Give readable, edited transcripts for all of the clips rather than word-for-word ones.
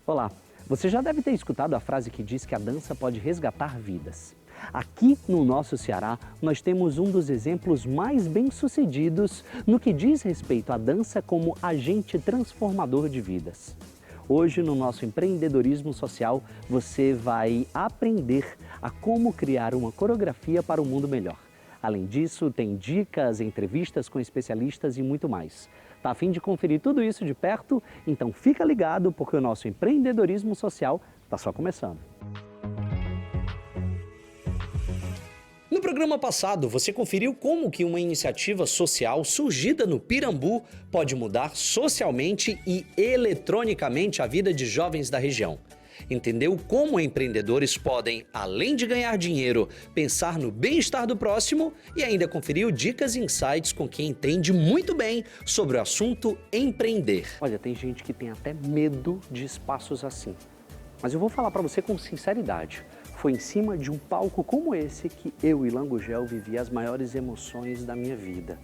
Olá, você já deve ter escutado a frase que diz que a dança pode resgatar vidas. Aqui no nosso Ceará, nós temos um dos exemplos mais bem-sucedidos no que diz respeito à dança como agente transformador de vidas. Hoje, no nosso empreendedorismo social, você vai aprender a como criar uma coreografia para um mundo melhor. Além disso, tem dicas, entrevistas com especialistas e muito mais. Tá a fim de conferir tudo isso de perto? Então fica ligado, porque o nosso empreendedorismo social está só começando. No programa passado, você conferiu como que uma iniciativa social surgida no Pirambu pode mudar socialmente e eletronicamente a vida de jovens da região. Entendeu como empreendedores podem, além de ganhar dinheiro, pensar no bem-estar do próximo e ainda conferiu dicas e insights com quem entende muito bem sobre o assunto empreender. Olha, tem gente que tem até medo de espaços assim. Mas eu vou falar para você com sinceridade. Foi em cima de um palco como esse que eu e Langugel vivi as maiores emoções da minha vida.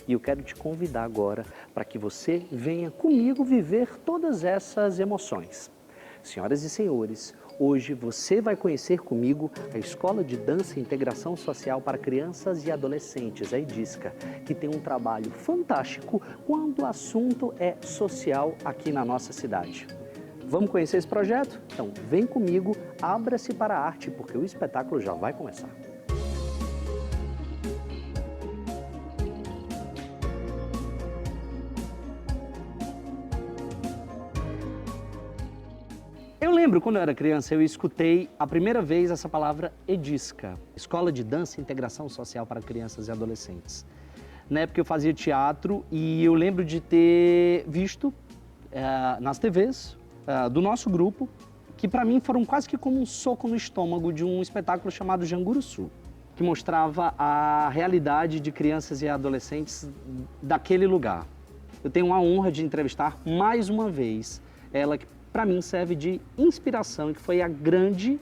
E eu quero te convidar agora para que você venha comigo viver todas essas emoções. Senhoras e senhores, hoje você vai conhecer comigo a Escola de Dança e Integração Social para Crianças e Adolescentes, a EDISCA, que tem um trabalho fantástico quando o assunto é social aqui na nossa cidade. Vamos conhecer esse projeto? Então vem comigo, abra-se para a arte, porque o espetáculo já vai começar. Eu lembro, quando eu era criança, eu escutei a primeira vez essa palavra EDISCA, Escola de Dança e Integração Social para Crianças e Adolescentes. Na época eu fazia teatro e eu lembro de ter visto nas TVs do nosso grupo, que para mim foram quase que como um soco no estômago de um espetáculo chamado Janguruçu, que mostrava a realidade de crianças e adolescentes daquele lugar. Eu tenho a honra de entrevistar mais uma vez ela, que para mim serve de inspiração e que foi a grande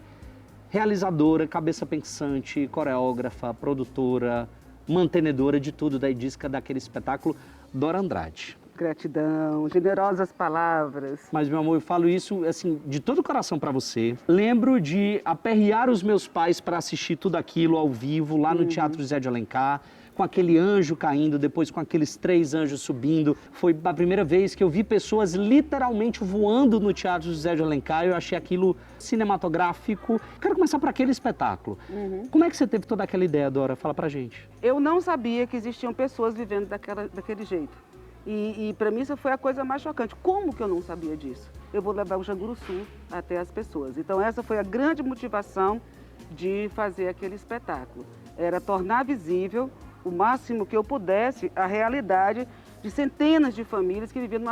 realizadora, cabeça pensante, coreógrafa, produtora, mantenedora de tudo da EDISCA, daquele espetáculo, Dora Andrade. Gratidão, generosas palavras. Mas, meu amor, eu falo isso assim de todo o coração para você. Lembro de aperrear os meus pais para assistir tudo aquilo ao vivo, lá no Teatro José de Alencar, com aquele anjo caindo, depois com aqueles 3 anjos subindo. Foi a primeira vez que eu vi pessoas literalmente voando no Teatro José de Alencar. Eu achei aquilo cinematográfico. Quero começar por aquele espetáculo. Como é que você teve toda aquela ideia, Dora? Fala pra gente. Eu não sabia que existiam pessoas vivendo daquele jeito. E para mim isso foi a coisa mais chocante. Como que eu não sabia disso? Eu vou levar o Janguruçu até as pessoas. Então essa foi a grande motivação de fazer aquele espetáculo. Era tornar visível o máximo que eu pudesse a realidade de centenas de famílias que viviam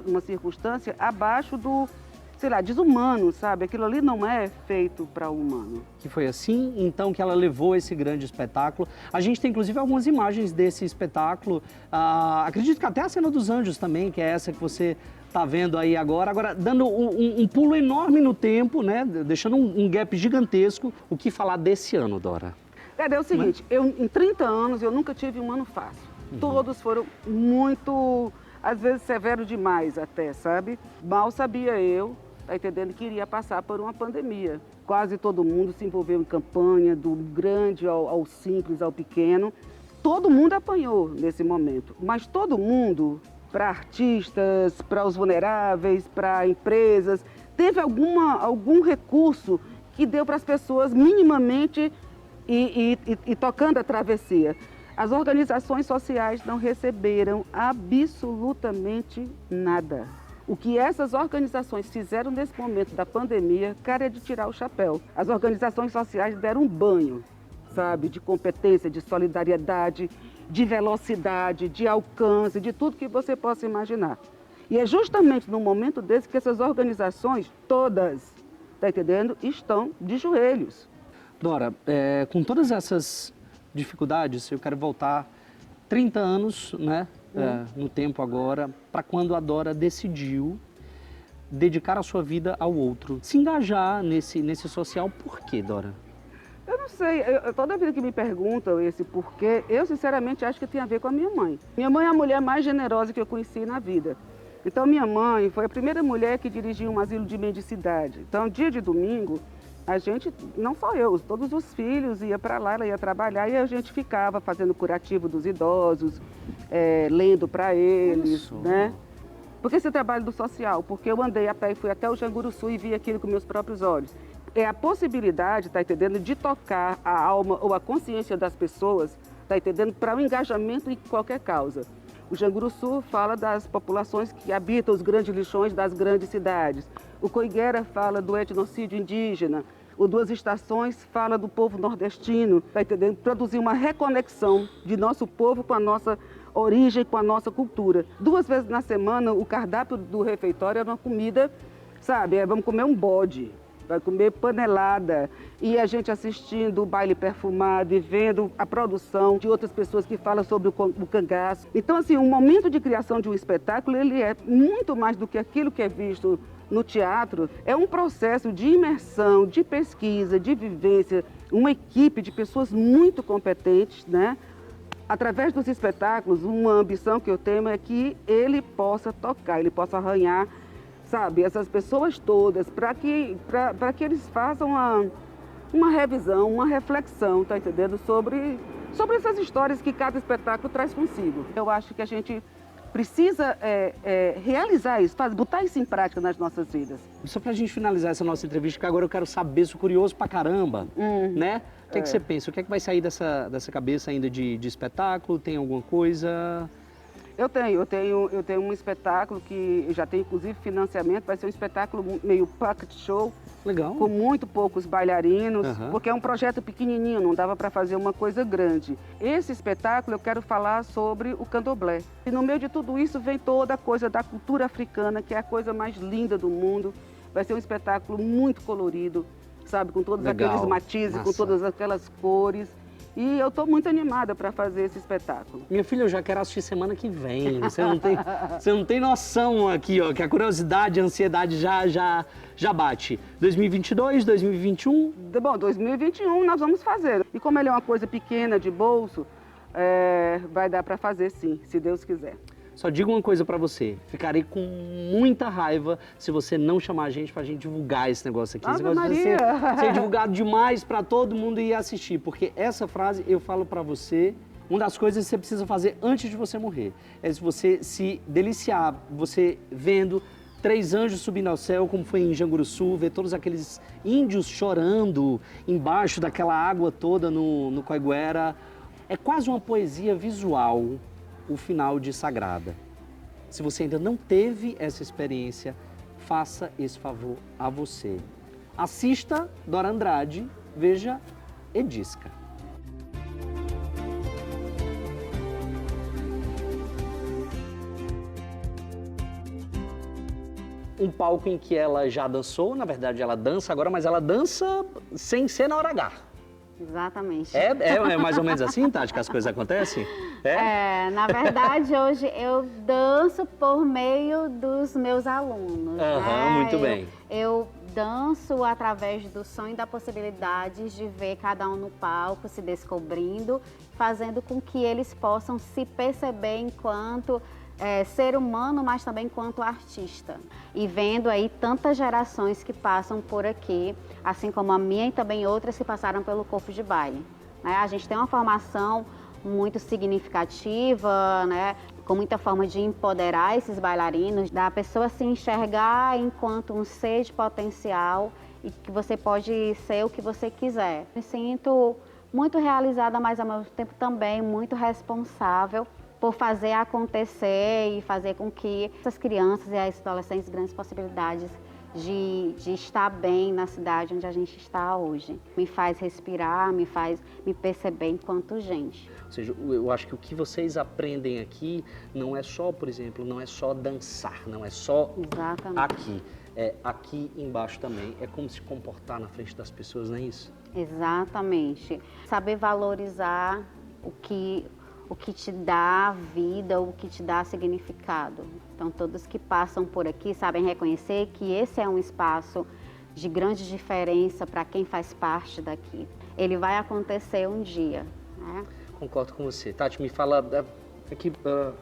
numa circunstância abaixo do, sei lá, desumano, sabe? Aquilo ali não é feito para o humano. Que foi assim, então, que ela levou esse grande espetáculo. A gente tem, inclusive, algumas imagens desse espetáculo. Acredito que até a cena dos anjos também, que é essa que você está vendo aí agora. Agora, dando um pulo enorme no tempo, né? Deixando um gap gigantesco. O que falar desse ano, Dora? É o seguinte, em 30 anos eu nunca tive um ano fácil. Todos foram muito, às vezes, severos demais até, sabe? Mal sabia eu, tá entendendo, que iria passar por uma pandemia. Quase todo mundo se envolveu em campanha, do grande ao simples, ao pequeno. Todo mundo apanhou nesse momento, mas todo mundo, para artistas, para os vulneráveis, para empresas, teve algum recurso que deu para as pessoas minimamente e tocando a travessia. As organizações sociais não receberam absolutamente nada. O que essas organizações fizeram nesse momento da pandemia, cara, é de tirar o chapéu. As organizações sociais deram um banho, sabe, de competência, de solidariedade, de velocidade, de alcance, de tudo que você possa imaginar. E é justamente no momento desse que essas organizações, todas, tá entendendo, estão de joelhos. Dora, com todas essas dificuldades, eu quero voltar 30 anos, né, no tempo agora, para quando a Dora decidiu dedicar a sua vida ao outro, se engajar nesse social. Por quê, Dora? Eu não sei, toda vez que me perguntam esse porquê, eu sinceramente acho que tem a ver com a minha mãe. Minha mãe é a mulher mais generosa que eu conheci na vida. Então, minha mãe foi a primeira mulher que dirigiu um asilo de mendicidade. Então, dia de domingo, a gente, não só eu, todos os filhos ia para lá, ela ia trabalhar e a gente ficava fazendo curativo dos idosos, lendo para eles, né? Por que esse trabalho do social? Porque eu andei a pé e fui até o Janguruçu e vi aquilo com meus próprios olhos. É a possibilidade, tá entendendo, de tocar a alma ou a consciência das pessoas, tá entendendo, para o engajamento em qualquer causa. O Janguruçu fala das populações que habitam os grandes lixões das grandes cidades. O Coiguera fala do etnocídio indígena. O Duas Estações fala do povo nordestino, tá entendendo? Produzir uma reconexão de nosso povo com a nossa origem, com a nossa cultura. 2 vezes na semana, o cardápio do refeitório é uma comida, sabe? Vamos comer um bode, vai comer panelada, e a gente assistindo o baile perfumado e vendo a produção de outras pessoas que falam sobre o cangaço. Então, assim, o momento de criação de um espetáculo, ele é muito mais do que aquilo que é visto no teatro. É um processo de imersão, de pesquisa, de vivência, uma equipe de pessoas muito competentes, né? Através dos espetáculos, uma ambição que eu tenho é que ele possa tocar, ele possa arranhar, sabe, essas pessoas todas, para que eles façam uma revisão, uma reflexão, tá entendendo? Sobre essas histórias que cada espetáculo traz consigo. Eu acho que a gente precisa realizar isso, botar isso em prática nas nossas vidas. Só pra gente finalizar essa nossa entrevista, que agora eu quero saber, sou curioso pra caramba, né? O que é que você pensa? O que é que vai sair dessa cabeça ainda de espetáculo? Tem alguma coisa? Eu tenho um espetáculo que já tem inclusive financiamento, vai ser um espetáculo meio pocket show. Legal. Com muito poucos bailarinos, porque é um projeto pequenininho, não dava para fazer uma coisa grande. Esse espetáculo eu quero falar sobre o candomblé. E no meio de tudo isso vem toda a coisa da cultura africana, que é a coisa mais linda do mundo. Vai ser um espetáculo muito colorido, sabe, com todos aqueles matizes, com todas aquelas cores. E eu estou muito animada para fazer esse espetáculo. Minha filha, eu já quero assistir semana que vem. Você não tem noção aqui, ó, que a curiosidade, a ansiedade já bate. 2022, 2021? Bom, 2021 nós vamos fazer. E como ele é uma coisa pequena de bolso, vai dar para fazer sim, se Deus quiser. Só digo uma coisa pra você, ficarei com muita raiva se você não chamar a gente pra gente divulgar esse negócio aqui. Esse negócio vai ser divulgado demais pra todo mundo ir assistir, porque essa frase eu falo pra você, uma das coisas que você precisa fazer antes de você morrer, é se você se deliciar, você vendo 3 anjos subindo ao céu, como foi em Janguruçu, ver todos aqueles índios chorando embaixo daquela água toda no Coiguera. É quase uma poesia visual, o final de Sagrada. Se você ainda não teve essa experiência, faça esse favor a você. Assista Dora Andrade, veja Edisca. Um palco em que ela já dançou, na verdade ela dança agora, mas ela dança sem ser na hora H. Exatamente. É mais ou menos assim, Tati, que as coisas acontecem? Na verdade, hoje eu danço por meio dos meus alunos. Muito bem. Eu danço através do sonho e da possibilidade de ver cada um no palco, se descobrindo, fazendo com que eles possam se perceber enquanto ser humano, mas também enquanto artista. E vendo aí tantas gerações que passam por aqui, assim como a minha e também outras que passaram pelo corpo de baile. A gente tem uma formação muito significativa, com muita forma de empoderar esses bailarinos, da pessoa se enxergar enquanto um ser de potencial e que você pode ser o que você quiser. Me sinto muito realizada, mas ao mesmo tempo também muito responsável por fazer acontecer e fazer com que essas crianças e as adolescentes grandes possibilidades de estar bem na cidade onde a gente está hoje. Me faz respirar, me faz me perceber enquanto gente. Ou seja, eu acho que o que vocês aprendem aqui não é só, por exemplo, não é só dançar, não é só aqui. É aqui embaixo também. É como se comportar na frente das pessoas, não é isso? Exatamente. Saber valorizar o que te dá vida, o que te dá significado. Então, todos que passam por aqui sabem reconhecer que esse é um espaço de grande diferença para quem faz parte daqui. Ele vai acontecer um dia, Concordo com você. Tati, me fala, Aqui,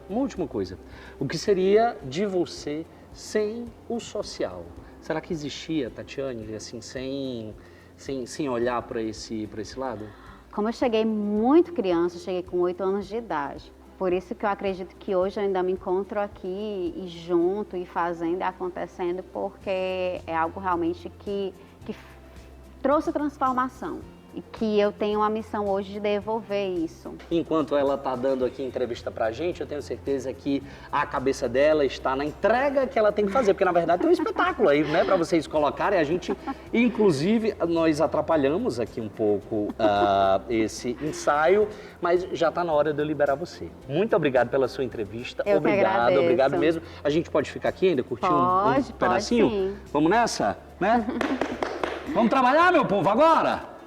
uma última coisa. O que seria de você sem o social? Será que existia, Tatiane, assim, sem olhar para esse lado? Como eu cheguei muito criança, eu cheguei com 8 anos de idade. Por isso que eu acredito que hoje eu ainda me encontro aqui e junto e fazendo e acontecendo, porque é algo realmente que trouxe transformação. E que eu tenho a missão hoje de devolver isso. Enquanto ela está dando aqui entrevista pra gente, eu tenho certeza que a cabeça dela está na entrega que ela tem que fazer, porque na verdade tem um espetáculo aí, né, para vocês colocarem. A gente, inclusive, nós atrapalhamos aqui um pouco esse ensaio, mas já está na hora de eu liberar você. Muito obrigado pela sua entrevista. Eu obrigado, obrigado mesmo. A gente pode ficar aqui ainda curtindo um pedacinho? Sim. Vamos nessa, né? Vamos trabalhar, meu povo, agora?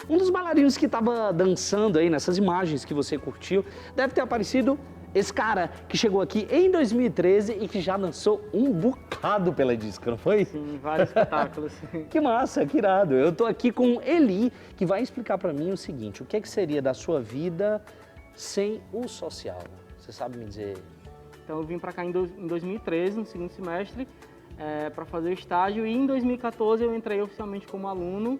Um dos bailarinos que estava dançando aí nessas imagens que você curtiu, deve ter aparecido esse cara que chegou aqui em 2013 e que já dançou um bocado pela disco, não foi? Sim, vários espetáculos. Que massa, que irado. Eu tô aqui com Eli, que vai explicar para mim o seguinte, o que que seria da sua vida sem o social? Você sabe me dizer? Então eu vim para cá em 2013, no segundo semestre, para fazer o estágio, e em 2014 eu entrei oficialmente como aluno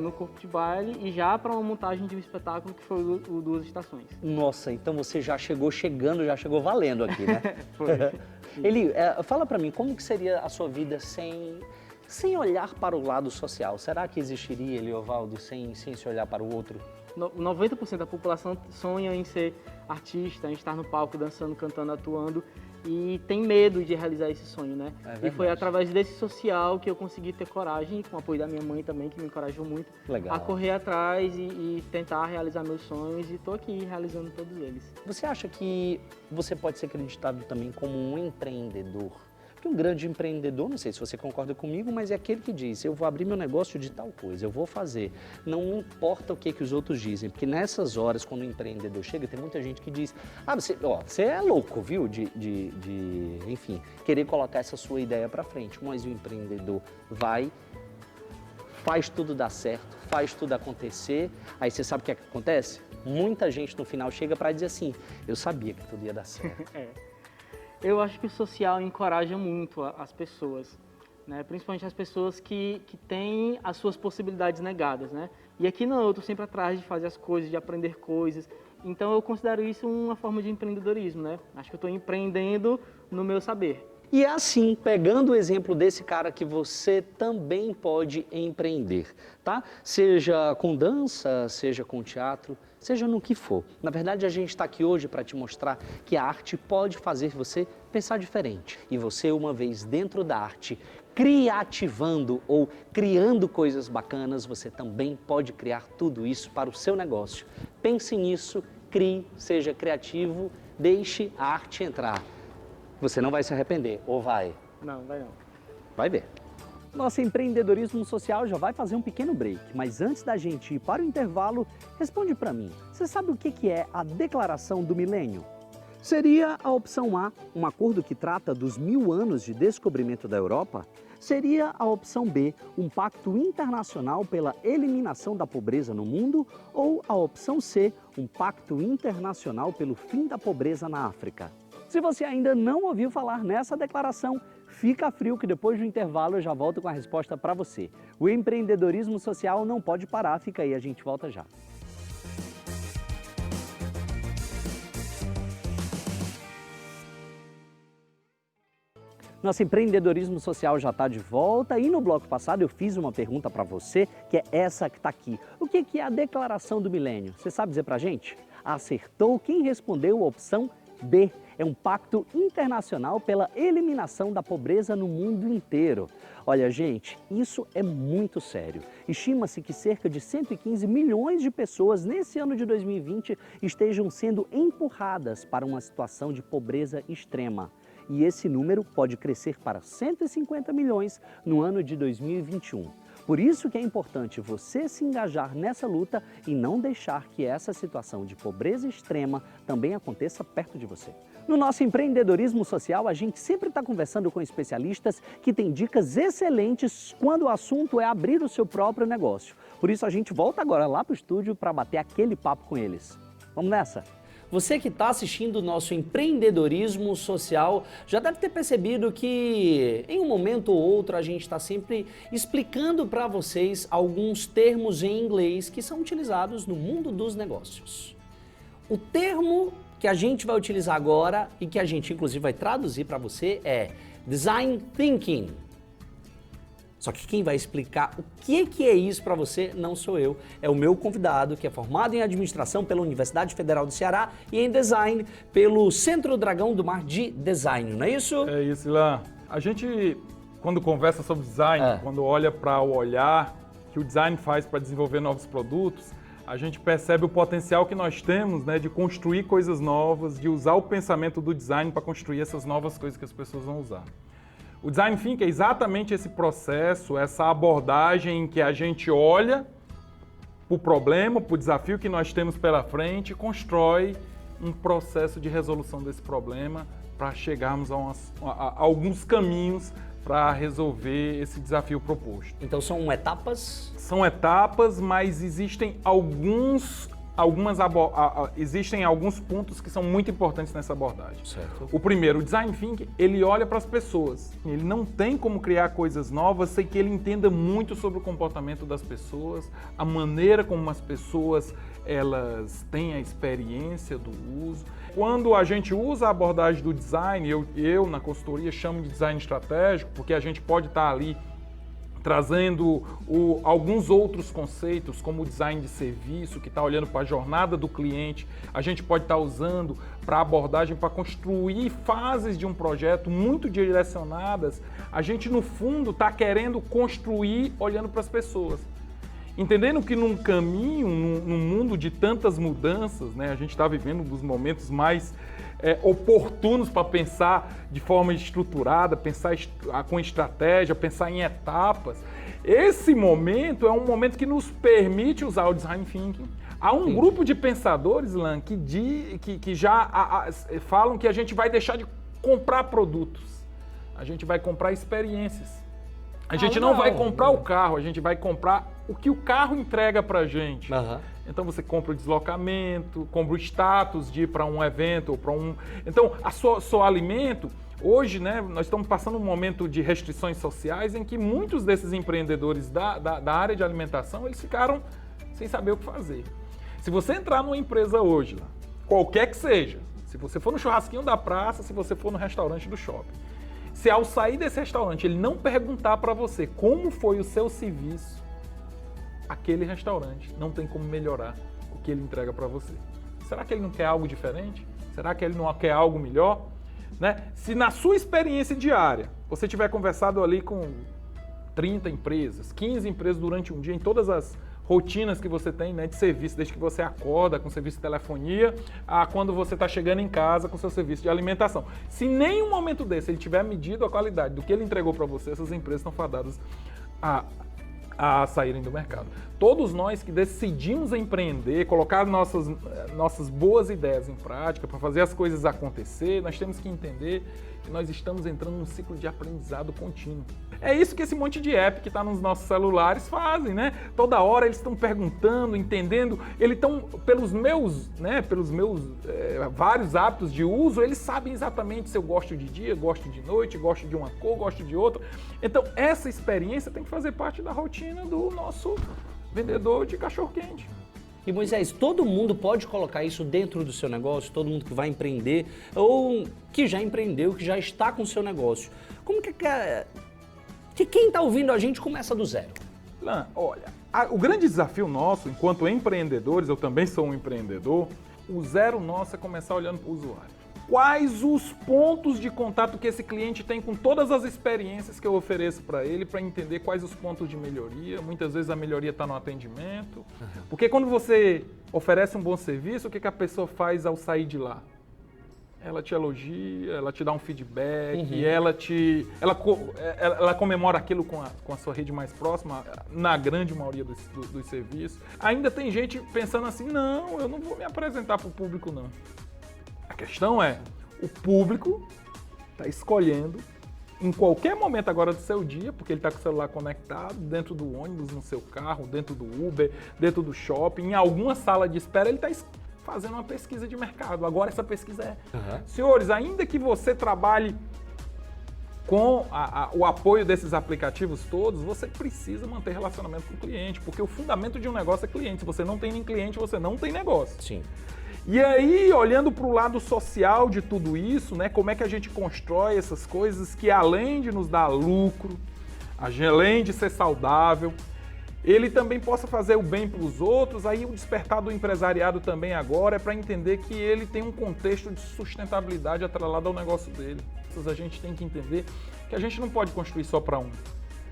no corpo de baile e já para uma montagem de um espetáculo que foi o Duas Estações. Nossa, então você já chegou valendo aqui, né? Foi. Eli, fala para mim, como que seria a sua vida sem olhar para o lado social? Será que existiria, Eliovaldo, sem se olhar para o outro? 90% da população sonha em ser artista, em estar no palco dançando, cantando, atuando e tem medo de realizar esse sonho, né? E foi através desse social que eu consegui ter coragem, com o apoio da minha mãe também, que me encorajou muito, a correr atrás e tentar realizar meus sonhos, e estou aqui realizando todos eles. Você acha que você pode ser acreditado também como um empreendedor? Porque um grande empreendedor, não sei se você concorda comigo, mas é aquele que diz, eu vou abrir meu negócio de tal coisa, eu vou fazer. Não importa o que os outros dizem, porque nessas horas, quando o empreendedor chega, tem muita gente que diz, você é louco, viu, enfim, querer colocar essa sua ideia para frente. Mas o empreendedor vai, faz tudo dar certo, faz tudo acontecer, aí você sabe o que acontece? Muita gente no final chega para dizer assim, eu sabia que tudo ia dar certo. Eu acho que o social encoraja muito as pessoas, né? Principalmente as pessoas que têm as suas possibilidades negadas, né? E aqui não, eu estou sempre atrás de fazer as coisas, de aprender coisas. Então eu considero isso uma forma de empreendedorismo, né? Acho que eu estou empreendendo no meu saber. E é assim, pegando o exemplo desse cara, que você também pode empreender, tá? Seja com dança, seja com teatro, seja no que for. Na verdade, a gente está aqui hoje para te mostrar que a arte pode fazer você pensar diferente. E você, uma vez dentro da arte, criativando ou criando coisas bacanas, você também pode criar tudo isso para o seu negócio. Pense nisso, crie, seja criativo, deixe a arte entrar. Você não vai se arrepender, ou vai? Não, vai não. Vai ver. Nosso empreendedorismo social já vai fazer um pequeno break, mas antes da gente ir para o intervalo, responde para mim, você sabe o que é a Declaração do Milênio? Seria a opção A, um acordo que trata dos 1000 anos de descobrimento da Europa? Seria a opção B, um pacto internacional pela eliminação da pobreza no mundo? Ou a opção C, um pacto internacional pelo fim da pobreza na África? Se você ainda não ouviu falar nessa declaração, fica frio que depois do intervalo eu já volto com a resposta para você. O empreendedorismo social não pode parar, fica aí, a gente volta já. Nosso empreendedorismo social já está de volta e no bloco passado eu fiz uma pergunta para você, que é essa que está aqui. O que é a Declaração do Milênio? Você sabe dizer para a gente? Acertou quem respondeu a opção B. É um pacto internacional pela eliminação da pobreza no mundo inteiro. Olha, gente, isso é muito sério. Estima-se que cerca de 115 milhões de pessoas nesse ano de 2020 estejam sendo empurradas para uma situação de pobreza extrema. E esse número pode crescer para 150 milhões no ano de 2021. Por isso que é importante você se engajar nessa luta e não deixar que essa situação de pobreza extrema também aconteça perto de você. No nosso empreendedorismo social, a gente sempre está conversando com especialistas que têm dicas excelentes quando o assunto é abrir o seu próprio negócio. Por isso a gente volta agora lá para o estúdio para bater aquele papo com eles. Vamos nessa? Você que está assistindo o nosso empreendedorismo social já deve ter percebido que em um momento ou outro a gente está sempre explicando para vocês alguns termos em inglês que são utilizados no mundo dos negócios. O termo que a gente vai utilizar agora e que a gente inclusive vai traduzir para você é Design Thinking. Só que quem vai explicar o que é isso para você não sou eu, é o meu convidado, que é formado em administração pela Universidade Federal do Ceará e em design pelo Centro Dragão do Mar de Design, não é isso? É isso, Ilan. A gente, quando conversa sobre design, quando olha para o olhar que o design faz para desenvolver novos produtos, a gente percebe o potencial que nós temos, né, de construir coisas novas, de usar o pensamento do design para construir essas novas coisas que as pessoas vão usar. O Design Thinking é exatamente esse processo, essa abordagem em que a gente olha para o problema, para o desafio que nós temos pela frente e constrói um processo de resolução desse problema para chegarmos a alguns caminhos para resolver esse desafio proposto. Então são etapas? São etapas, mas existem existem alguns pontos que são muito importantes nessa abordagem. Certo. O primeiro, o Design Thinking, ele olha para as pessoas. Ele não tem como criar coisas novas sem que ele entenda muito sobre o comportamento das pessoas, a maneira como as pessoas elas têm a experiência do uso. Quando a gente usa a abordagem do design, eu na consultoria chamo de design estratégico, porque a gente pode estar ali trazendo alguns outros conceitos, como o design de serviço, que está olhando para a jornada do cliente. A gente pode estar usando para abordagem, para construir fases de um projeto muito direcionadas. A gente, no fundo, está querendo construir olhando para as pessoas. Entendendo que num caminho, num mundo de tantas mudanças, né, a gente está vivendo um dos momentos mais oportunos para pensar de forma estruturada, pensar com estratégia, pensar em etapas. Esse momento é um momento que nos permite usar o Design Thinking. Há um grupo de pensadores, Lan, que já falam que a gente vai deixar de comprar produtos, a gente vai comprar experiências. A gente não vai comprar o carro, a gente vai comprar o que o carro entrega pra gente. Uhum. Então você compra o deslocamento, compra o status de ir para um evento ou para um... Então, seu alimento, hoje, né, nós estamos passando um momento de restrições sociais em que muitos desses empreendedores da área de alimentação, eles ficaram sem saber o que fazer. Se você entrar numa empresa hoje, qualquer que seja, se você for no churrasquinho da praça, se você for no restaurante do shopping, se ao sair desse restaurante ele não perguntar para você como foi o seu serviço, aquele restaurante não tem como melhorar o que ele entrega para você. Será que ele não quer algo diferente? Será que ele não quer algo melhor? Né? Se na sua experiência diária você tiver conversado ali com 30 empresas, 15 empresas durante um dia, em todas as rotinas que você tem, né, de serviço, desde que você acorda com serviço de telefonia, a quando você está chegando em casa com seu serviço de alimentação. Se em nenhum momento desse ele tiver medido a qualidade do que ele entregou para você, essas empresas estão fadadas a saírem do mercado. Todos nós que decidimos empreender, colocar nossas boas ideias em prática para fazer as coisas acontecer, nós temos que entender que nós estamos entrando num ciclo de aprendizado contínuo. É isso que esse monte de app que está nos nossos celulares fazem, né? Toda hora eles estão perguntando, entendendo, eles estão, pelos meus vários hábitos de uso, eles sabem exatamente se eu gosto de dia, gosto de noite, gosto de uma cor, gosto de outra. Então, essa experiência tem que fazer parte da rotina do nosso vendedor de cachorro-quente. E Moisés, todo mundo pode colocar isso dentro do seu negócio? Todo mundo que vai empreender ou que já empreendeu, que já está com o seu negócio. Como que quem está ouvindo a gente começa do zero? Lan, olha, o grande desafio nosso, enquanto empreendedores, eu também sou um empreendedor, o zero nosso é começar olhando para o usuário. Quais os pontos de contato que esse cliente tem com todas as experiências que eu ofereço para ele, para entender quais os pontos de melhoria. Muitas vezes a melhoria está no atendimento. Porque quando você oferece um bom serviço, o que a pessoa faz ao sair de lá? ela te elogia, ela te dá um feedback, ela comemora aquilo com a sua rede mais próxima, na grande maioria dos serviços. Ainda tem gente pensando assim, não, eu não vou me apresentar para o público, não. A questão é, o público está escolhendo em qualquer momento agora do seu dia, porque ele está com o celular conectado, dentro do ônibus, no seu carro, dentro do Uber, dentro do shopping, em alguma sala de espera, ele está fazendo uma pesquisa de mercado. Agora essa pesquisa é... Senhores, ainda que você trabalhe com o apoio desses aplicativos todos, você precisa manter relacionamento com o cliente, porque o fundamento de um negócio é cliente. Se você não tem nem cliente, você não tem negócio. Sim. E aí, olhando para o lado social de tudo isso, né, como é que a gente constrói essas coisas que, além de nos dar lucro, além de ser saudável, ele também possa fazer o bem para os outros. Aí o despertar do empresariado também agora é para entender que ele tem um contexto de sustentabilidade atrelado ao negócio dele. A gente tem que entender que a gente não pode construir só para um,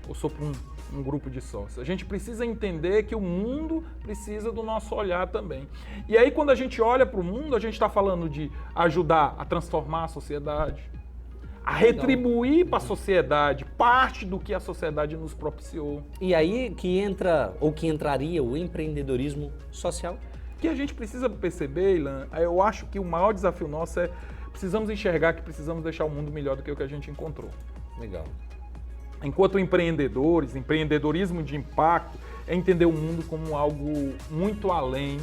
ou só para um grupo de sócios. A gente precisa entender que o mundo precisa do nosso olhar também. E aí, quando a gente olha para o mundo, a gente está falando de ajudar a transformar a sociedade, a retribuir para a sociedade parte do que a sociedade nos propiciou. E aí que entra, ou que entraria, o empreendedorismo social? O que a gente precisa perceber, Ilan, eu acho que o maior desafio nosso é precisamos enxergar que precisamos deixar o mundo melhor do que o que a gente encontrou. Legal. Enquanto empreendedores, empreendedorismo de impacto é entender o mundo como algo muito além,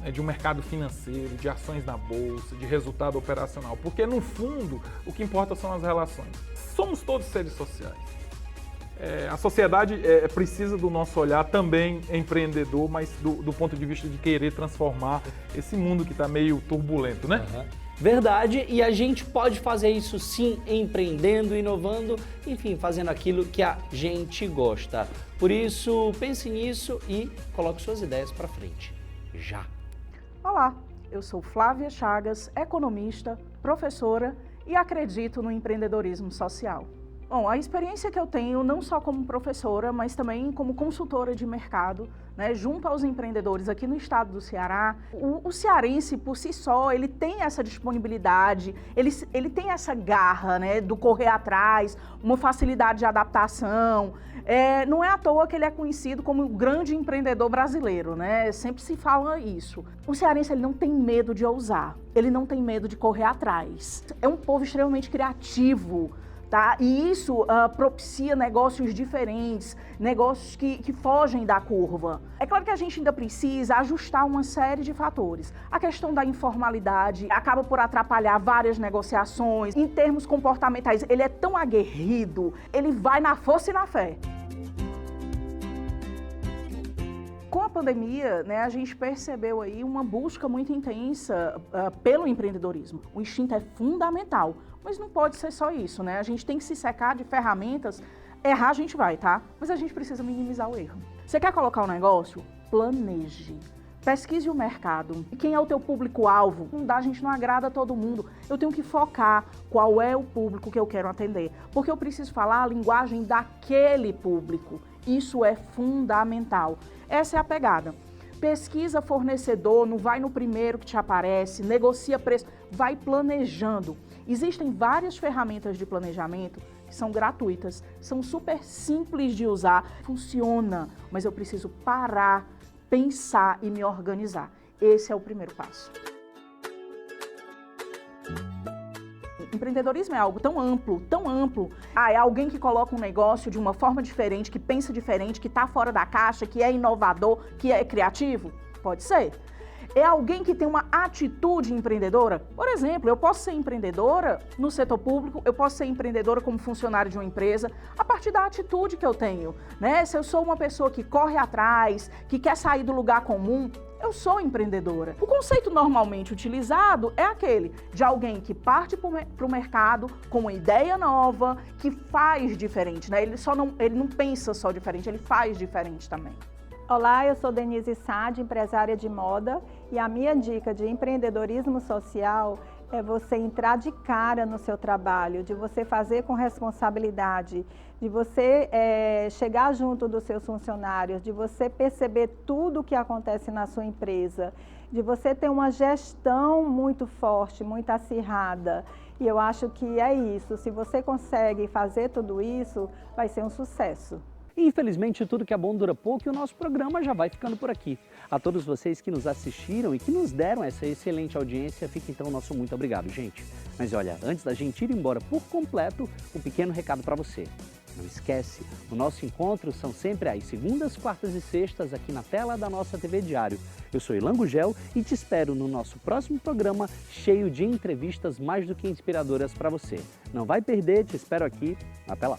né, de um mercado financeiro, de ações na bolsa, de resultado operacional. Porque, no fundo, o que importa são as relações. Somos todos seres sociais. A sociedade precisa do nosso olhar também empreendedor, mas do ponto de vista de querer transformar esse mundo que está meio turbulento, né? Verdade, e a gente pode fazer isso sim, empreendendo, inovando, enfim, fazendo aquilo que a gente gosta. Por isso, pense nisso e coloque suas ideias para frente. Já! Olá, eu sou Flávia Chagas, economista, professora e acredito no empreendedorismo social. Bom, a experiência que eu tenho, não só como professora, mas também como consultora de mercado, né, junto aos empreendedores aqui no estado do Ceará, o cearense, por si só, ele tem essa disponibilidade, ele tem essa garra, né, do correr atrás, uma facilidade de adaptação. Não é à toa que ele é conhecido como o grande empreendedor brasileiro, né? Sempre se fala isso. O cearense, ele não tem medo de ousar, ele não tem medo de correr atrás. É um povo extremamente criativo. Tá? E isso propicia negócios diferentes, negócios que fogem da curva. É claro que a gente ainda precisa ajustar uma série de fatores. A questão da informalidade acaba por atrapalhar várias negociações. Em termos comportamentais, ele é tão aguerrido, ele vai na força e na fé. Com a pandemia, né, a gente percebeu aí uma busca muito intensa pelo empreendedorismo. O instinto é fundamental, mas não pode ser só isso, né? A gente tem que se cercar de ferramentas. Errar a gente vai, tá? Mas a gente precisa minimizar o erro. Você quer colocar um negócio? Planeje. Pesquise o mercado. Quem é o teu público-alvo? Não dá, a gente não agrada todo mundo. Eu tenho que focar qual é o público que eu quero atender. Porque eu preciso falar a linguagem daquele público. Isso é fundamental. Essa é a pegada. Pesquisa fornecedor, não vai no primeiro que te aparece, negocia preço, vai planejando. Existem várias ferramentas de planejamento que são gratuitas, são super simples de usar, funciona, mas eu preciso parar, pensar e me organizar. Esse é o primeiro passo. Empreendedorismo é algo tão amplo, tão amplo. É alguém que coloca um negócio de uma forma diferente, que pensa diferente, que está fora da caixa, que é inovador, que é criativo? Pode ser. É alguém que tem uma atitude empreendedora? Por exemplo, eu posso ser empreendedora no setor público, eu posso ser empreendedora como funcionário de uma empresa, a partir da atitude que eu tenho, né? Se eu sou uma pessoa que corre atrás, que quer sair do lugar comum, eu sou empreendedora. O conceito normalmente utilizado é aquele de alguém que parte para o mercado com uma ideia nova, que faz diferente, né? Ele não pensa só diferente, ele faz diferente também. Olá, eu sou Denise Sade, empresária de moda, e a minha dica de empreendedorismo social é você entrar de cara no seu trabalho, de você fazer com responsabilidade, de você chegar junto dos seus funcionários, de você perceber tudo o que acontece na sua empresa, de você ter uma gestão muito forte, muito acirrada. E eu acho que é isso, se você consegue fazer tudo isso, vai ser um sucesso. Infelizmente, tudo que é bom dura pouco e o nosso programa já vai ficando por aqui. A todos vocês que nos assistiram e que nos deram essa excelente audiência, fica então o nosso muito obrigado, gente. Mas olha, antes da gente ir embora por completo, um pequeno recado para você. Não esquece, o nosso encontro são sempre às segundas, quartas e sextas aqui na tela da nossa TV Diário. Eu sou Ilan Gugel e te espero no nosso próximo programa cheio de entrevistas mais do que inspiradoras para você. Não vai perder, te espero aqui. Até lá!